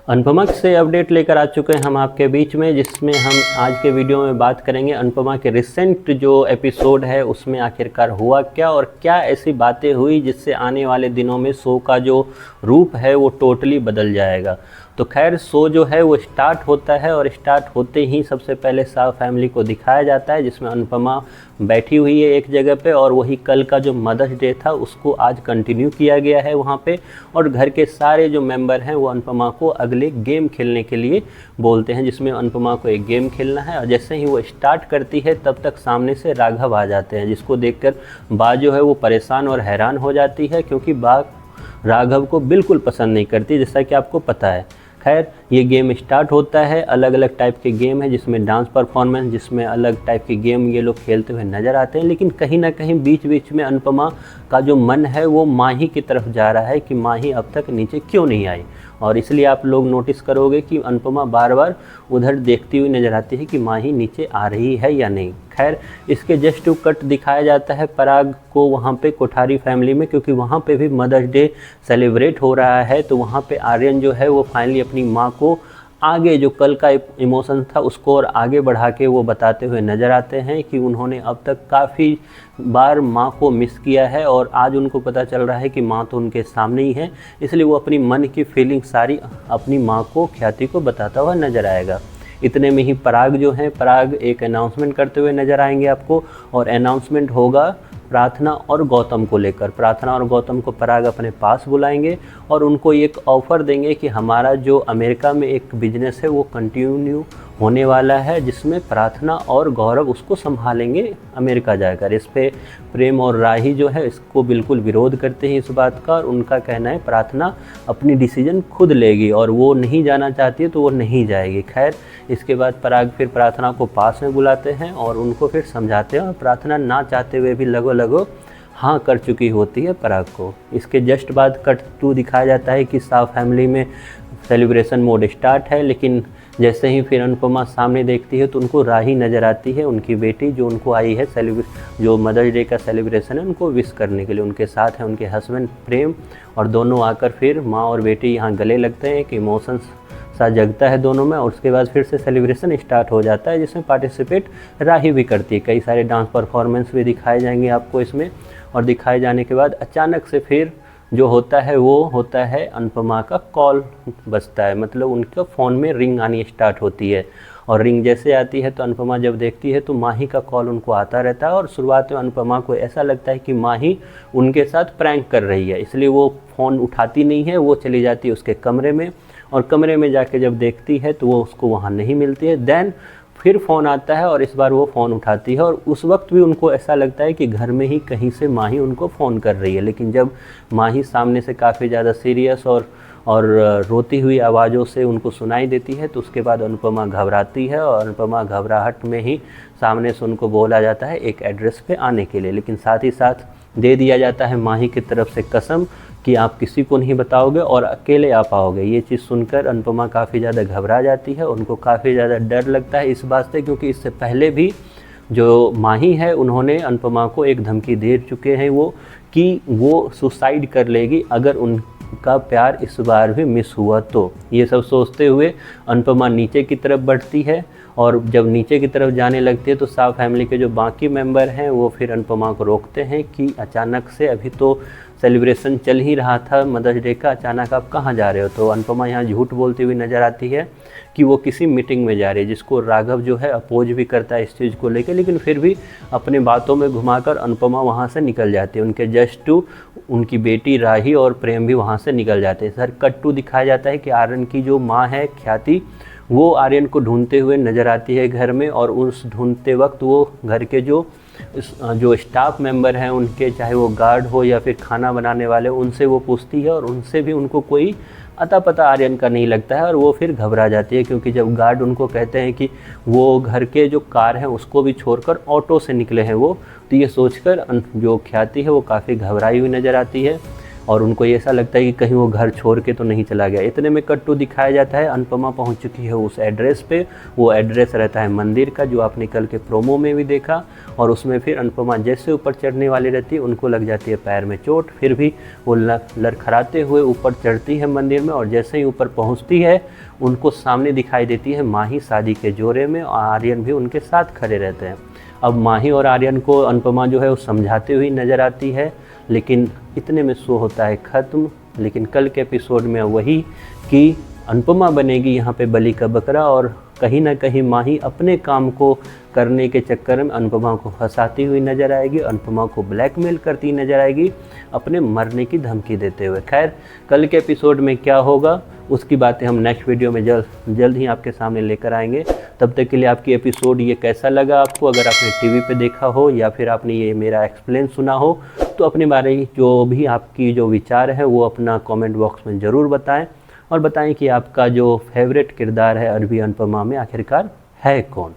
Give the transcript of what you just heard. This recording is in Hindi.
अनुपमा से अपडेट लेकर आ चुके हैं हम आपके बीच में, जिसमें हम आज के वीडियो में बात करेंगे अनुपमा के रिसेंट जो एपिसोड है उसमें आखिरकार हुआ क्या और क्या ऐसी बातें हुई जिससे आने वाले दिनों में शो का जो रूप है वो टोटली बदल जाएगा। तो खैर शो जो है वो स्टार्ट होता है और स्टार्ट होते ही सबसे पहले शाह फैमिली को दिखाया जाता है, जिसमें अनुपमा बैठी हुई है एक जगह पे और वही कल का जो मदर्स डे था उसको आज कंटिन्यू किया गया है वहाँ पे। और घर के सारे जो मेंबर हैं वो अनुपमा को अगले गेम खेलने के लिए बोलते हैं, जिसमें अनुपमा को एक गेम खेलना है। और जैसे ही वो स्टार्ट करती है तब तक सामने से राघव आ जाते हैं, जिसको देखकर बा जो है वो परेशान और हैरान हो जाती है, क्योंकि बा राघव को बिल्कुल पसंद नहीं करती, जैसा कि आपको पता है। खैर ये गेम स्टार्ट होता है, अलग अलग टाइप के गेम है जिसमें डांस परफॉर्मेंस, जिसमें अलग टाइप के गेम ये लोग खेलते हुए नज़र आते हैं। लेकिन कहीं ना कहीं बीच बीच में अनुपमा का जो मन है वो माही की तरफ जा रहा है कि माही अब तक नीचे क्यों नहीं आई। और इसलिए आप लोग नोटिस करोगे कि अनुपमा बार बार उधर देखती हुई नज़र आती है कि माही नीचे आ रही है या नहीं। खैर इसके जस्ट टू कट दिखाया जाता है पराग को वहाँ पे कोठारी फैमिली में, क्योंकि वहाँ पे भी मदर्स डे सेलिब्रेट हो रहा है। तो वहाँ पे आर्यन जो है वो फाइनली अपनी माँ को आगे जो कल का इमोशन था उसको और आगे बढ़ा के वो बताते हुए नज़र आते हैं कि उन्होंने अब तक काफ़ी बार माँ को मिस किया है और आज उनको पता चल रहा है कि माँ तो उनके सामने ही है, इसलिए वो अपनी मन की फीलिंग सारी अपनी माँ को, ख्याति को बताता हुआ नज़र आएगा। इतने में ही पराग जो है, पराग एक अनाउंसमेंट करते हुए नज़र आएंगे आपको, और अनाउंसमेंट होगा प्रार्थना और गौतम को लेकर। प्रार्थना और गौतम को पराग अपने पास बुलाएंगे और उनको एक ऑफ़र देंगे कि हमारा जो अमेरिका में एक बिजनेस है वो कंटिन्यू होने वाला है, जिसमें प्रार्थना और गौरव उसको संभालेंगे अमेरिका जाकर। इस पे प्रेम और राही जो है इसको बिल्कुल विरोध करते हैं इस बात का, और उनका कहना है प्रार्थना अपनी डिसीजन खुद लेगी और वो नहीं जाना चाहती है तो वो नहीं जाएगी। खैर इसके बाद पराग फिर प्रार्थना को पास में बुलाते हैं और उनको फिर समझाते हैं, और प्रार्थना ना चाहते हुए भी लगो हाँ कर चुकी होती है पराग को। इसके जस्ट बाद कट टू दिखाया जाता है कि शाह फैमिली में सेलिब्रेशन मोड स्टार्ट है, लेकिन जैसे ही फिर अनुपमा सामने देखती है तो उनको राही नज़र आती है, उनकी बेटी जो उनको आई है जो मदर्स डे का सेलिब्रेशन है उनको विश करने के लिए। उनके साथ है उनके हस्बैंड प्रेम, और दोनों आकर फिर माँ और बेटी यहाँ गले लगते हैं। एक इमोशंस सा जगता है दोनों में, और उसके बाद फिर से सेलिब्रेशन स्टार्ट हो जाता है, जिसमें पार्टिसिपेट राही भी करती है। कई सारे डांस परफॉर्मेंस भी दिखाए जाएंगे आपको इसमें, और दिखाए जाने के बाद अचानक से फिर जो होता है वो होता है अनुपमा का कॉल बजता है, मतलब उनका फ़ोन में रिंग आनी स्टार्ट होती है। और रिंग जैसे आती है तो अनुपमा जब देखती है तो माही का कॉल उनको आता रहता है, और शुरुआत में अनुपमा को ऐसा लगता है कि माही उनके साथ प्रैंक कर रही है, इसलिए वो फ़ोन उठाती नहीं है। वो चली जाती है उसके कमरे में, और कमरे में जाके जब देखती है तो वो उसको वहाँ नहीं मिलती है। देन फिर फ़ोन आता है और इस बार वो फ़ोन उठाती है, और उस वक्त भी उनको ऐसा लगता है कि घर में ही कहीं से माही उनको फ़ोन कर रही है। लेकिन जब माही सामने से काफ़ी ज़्यादा सीरियस और रोती हुई आवाज़ों से उनको सुनाई देती है तो उसके बाद अनुपमा घबराती है, और अनुपमा घबराहट में ही सामने से उनको बोला जाता है एक एड्रेस पे आने के लिए। लेकिन साथ ही साथ दे दिया जाता है माही की तरफ से कसम कि आप किसी को नहीं बताओगे और अकेले आ पाओगे। ये चीज़ सुनकर अनुपमा काफ़ी ज़्यादा घबरा जाती है, उनको काफ़ी ज़्यादा डर लगता है इस बात से, क्योंकि इससे पहले भी जो माही है उन्होंने अनुपमा को एक धमकी दे चुके हैं वो कि वो सुसाइड कर लेगी अगर उनका प्यार इस बार भी मिस हुआ तो। ये सब सोचते हुए अनुपमा नीचे की तरफ बढ़ती है, और जब नीचे की तरफ जाने लगती है तो शाह फैमिली के जो बाकी मेंबर हैं वो फिर अनुपमा को रोकते हैं कि अचानक से अभी तो सेलिब्रेशन चल ही रहा था मदर्स डे का, अचानक आप कहाँ जा रहे हो। तो अनुपमा यहाँ झूठ बोलती हुई नज़र आती है कि वो किसी मीटिंग में जा रही है, जिसको राघव जो है अपोज भी करता है इस चीज़ को लेकर, लेकिन फिर भी अपने बातों में घुमाकर अनुपमा वहाँ से निकल जाती है। उनके जस्ट टू उनकी बेटी राही और प्रेम भी वहाँ से निकल जाते हैं। सर कट टू दिखाया जाता है कि आर्यन की जो माँ है ख्याति, वो आर्यन को ढूंढते हुए नज़र आती है घर में, और उस ढूंढते वक्त वो घर के जो स्टाफ मेंबर हैं उनके, चाहे वो गार्ड हो या फिर खाना बनाने वाले, उनसे वो पूछती है, और उनसे भी उनको कोई अता पता आर्यन का नहीं लगता है, और वो फिर घबरा जाती है, क्योंकि जब गार्ड उनको कहते हैं कि वो घर के जो कार हैं उसको भी छोड़कर ऑटो से निकले हैं वो, तो ये सोचकर जो ख्याति है वो काफ़ी घबराई हुई नज़र आती है। और उनको ऐसा लगता है कि कहीं वो घर छोड़ के तो नहीं चला गया। इतने में कट टू दिखाया जाता है अनुपमा पहुंच चुकी है उस एड्रेस पे। वो एड्रेस रहता है मंदिर का, जो आपने कल के प्रोमो में भी देखा। और उसमें फिर अनुपमा जैसे ऊपर चढ़ने वाली रहती है, उनको लग जाती है पैर में चोट। फिर भी वो लड़खड़ाते हुए ऊपर चढ़ती है मंदिर में, और जैसे ही ऊपर पहुँचती है उनको सामने दिखाई देती है माही शादी के जोड़े में, और आर्यन भी उनके साथ खड़े रहते हैं। अब माही और आर्यन को अनुपमा जो है वो समझाते हुए नज़र आती है, लेकिन इतने में शो होता है ख़त्म। लेकिन कल के एपिसोड में वही कि अनुपमा बनेगी यहाँ पे बलि का बकरा, और कहीं ना कहीं माही अपने काम को करने के चक्कर में अनुपमा को फंसाती हुई नज़र आएगी, अनुपमा को ब्लैकमेल करती नज़र आएगी, अपने मरने की धमकी देते हुए। खैर, कल के एपिसोड में क्या होगा उसकी बातें हम नेक्स्ट वीडियो में जल्द ही आपके सामने लेकर आएंगे। तब तक के लिए आपकी एपिसोड ये कैसा लगा आपको? अगर आपने टीवी पे देखा हो या फिर आपने ये मेरा एक्सप्लेन सुना हो, तो अपने बारे में जो भी आपकी जो विचार है वो अपना कमेंट बॉक्स में ज़रूर बताएं, और बताएं कि आपका जो फेवरेट किरदार है अरबी अनुपमा में आखिरकार है कौन।